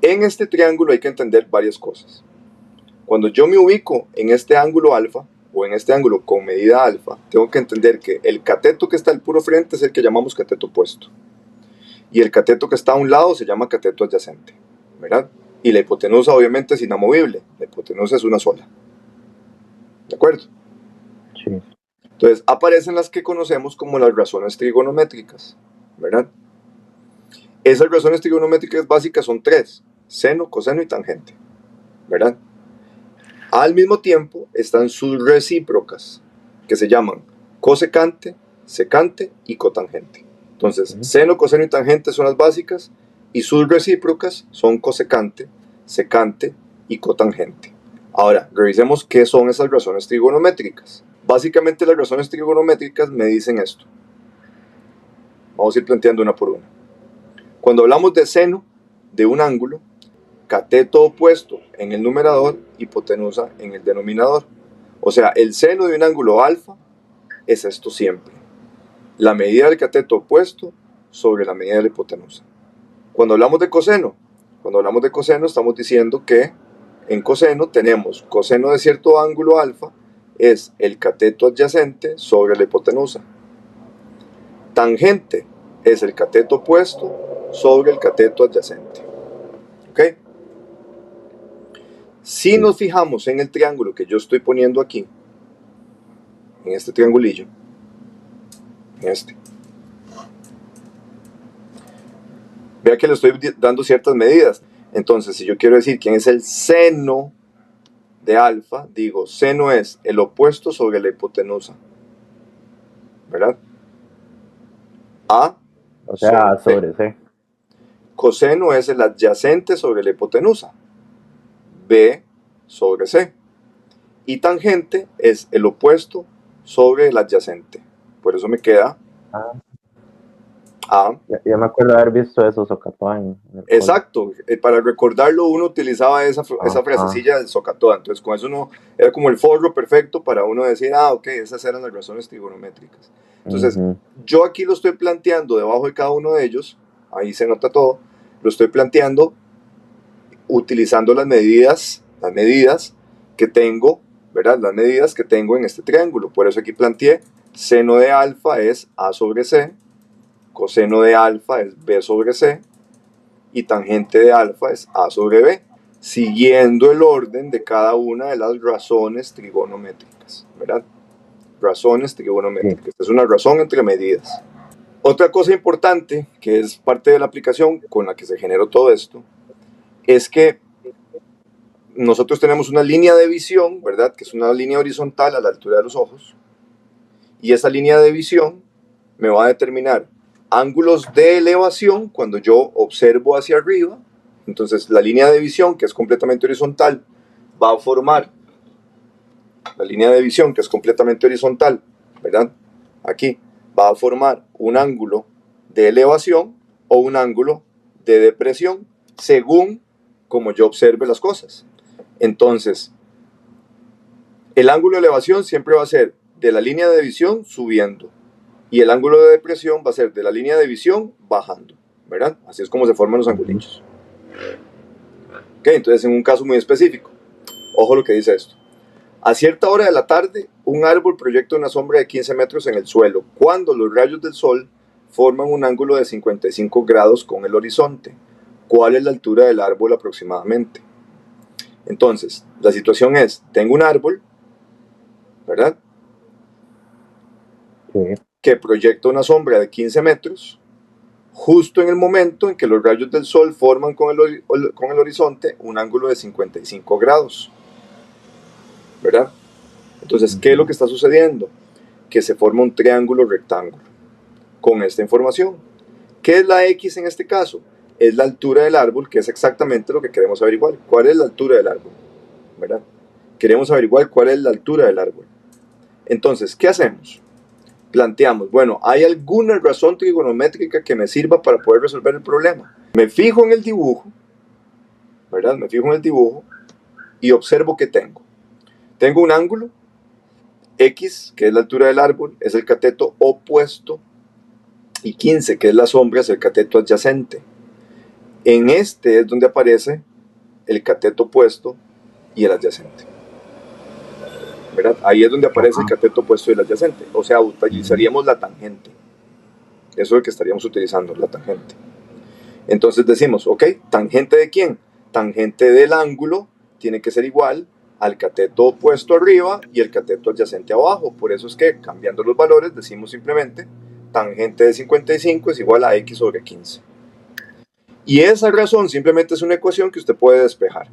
En este triángulo hay que entender varias cosas. Cuando yo me ubico en este ángulo alfa, o en este ángulo con medida alfa, tengo que entender que el cateto que está al puro frente es el que llamamos cateto opuesto. Y el cateto que está a un lado se llama cateto adyacente, ¿verdad? Y la hipotenusa obviamente es inamovible, la hipotenusa es una sola. ¿De acuerdo? Sí. Entonces aparecen las que conocemos como las razones trigonométricas, ¿verdad? Esas razones trigonométricas básicas son tres: seno, coseno y tangente, ¿verdad? Al mismo tiempo están sus recíprocas, que se llaman cosecante, secante y cotangente. Entonces, seno, coseno y tangente son las básicas, y sus recíprocas son cosecante, secante y cotangente. Ahora, revisemos qué son esas razones trigonométricas. Básicamente las razones trigonométricas me dicen esto. Vamos a ir planteando una por una. Cuando hablamos de seno de un ángulo, cateto opuesto en el numerador, hipotenusa en el denominador. O sea, el seno de un ángulo alfa es esto siempre: la medida del cateto opuesto sobre la medida de la hipotenusa. Cuando hablamos de coseno estamos diciendo que en coseno tenemos coseno de cierto ángulo alfa es el cateto adyacente sobre la hipotenusa. Tangente es el cateto opuesto sobre el cateto adyacente. ¿Ok? Si nos fijamos en el triángulo que yo estoy poniendo aquí, en este triangulillo, en este, vea que le estoy dando ciertas medidas. Entonces, si yo quiero decir quién es el seno de alfa, digo, seno es el opuesto sobre la hipotenusa, ¿verdad? A O sea, sobre C. Coseno es el adyacente sobre la hipotenusa, B sobre C. Y tangente es el opuesto sobre el adyacente. Por eso me queda A. Ya me acuerdo de haber visto eso, Socatoan. Exacto, para recordarlo uno utilizaba esa frasecilla del Socatoa. Entonces con eso uno era como el forro perfecto para uno decir, ok, esas eran las razones trigonométricas. Entonces yo aquí lo estoy planteando debajo de cada uno de ellos, ahí se nota todo, lo estoy planteando utilizando las medidas que tengo, ¿verdad? Las medidas que tengo en este triángulo. Por eso aquí planteé seno de alfa es A sobre C, coseno de alfa es B sobre C, y tangente de alfa es A sobre B, siguiendo el orden de cada una de las razones trigonométricas, ¿verdad? Razones trigonométricas. Sí. Es una razón entre medidas. Otra cosa importante, que es parte de la aplicación con la que se generó todo esto, es que nosotros tenemos una línea de visión, ¿verdad? Que es una línea horizontal a la altura de los ojos, y esa línea de visión me va a determinar ángulos de elevación cuando yo observo hacia arriba. Entonces la línea de visión, que es completamente horizontal, va a formar la línea de visión, que es completamente horizontal, ¿verdad? Aquí va a formar un ángulo de elevación o un ángulo de depresión, según como yo observe las cosas. Entonces, el ángulo de elevación siempre va a ser de la línea de visión subiendo, y el ángulo de depresión va a ser de la línea de visión bajando, ¿verdad? Así es como se forman los angulitos. Ok, entonces en un caso muy específico, ojo lo que dice esto. A cierta hora de la tarde, un árbol proyecta una sombra de 15 metros en el suelo, cuando los rayos del sol forman un ángulo de 55 grados con el horizonte. ¿Cuál es la altura del árbol aproximadamente? Entonces, la situación es, tengo un árbol, ¿verdad? Sí. Que proyecta una sombra de 15 metros, justo en el momento en que los rayos del sol forman con el horizonte un ángulo de 55 grados, ¿verdad? Entonces, ¿qué es lo que está sucediendo? Que se forma un triángulo rectángulo con esta información. ¿Qué es la X en este caso? Es la altura del árbol, que es exactamente lo que queremos averiguar. ¿Cuál es la altura del árbol? ¿Verdad? Queremos averiguar cuál es la altura del árbol. Entonces, ¿qué hacemos? Planteamos, bueno, ¿hay alguna razón trigonométrica que me sirva para poder resolver el problema? Me fijo en el dibujo, ¿verdad? Me fijo en el dibujo y observo que tengo. Tengo un ángulo, X, que es la altura del árbol, es el cateto opuesto, y 15, que es la sombra, es el cateto adyacente. En este es donde aparece el cateto opuesto y el adyacente. ¿Verdad? Ahí es donde aparece el cateto opuesto y el adyacente. O sea, utilizaríamos la tangente. Eso es lo que estaríamos utilizando, la tangente. Entonces decimos, ok, ¿tangente de quién? Tangente del ángulo tiene que ser igual al cateto opuesto arriba y el cateto adyacente abajo. Por eso es que, cambiando los valores, decimos simplemente tangente de 55 es igual a x sobre 15. Y esa razón simplemente es una ecuación que usted puede despejar.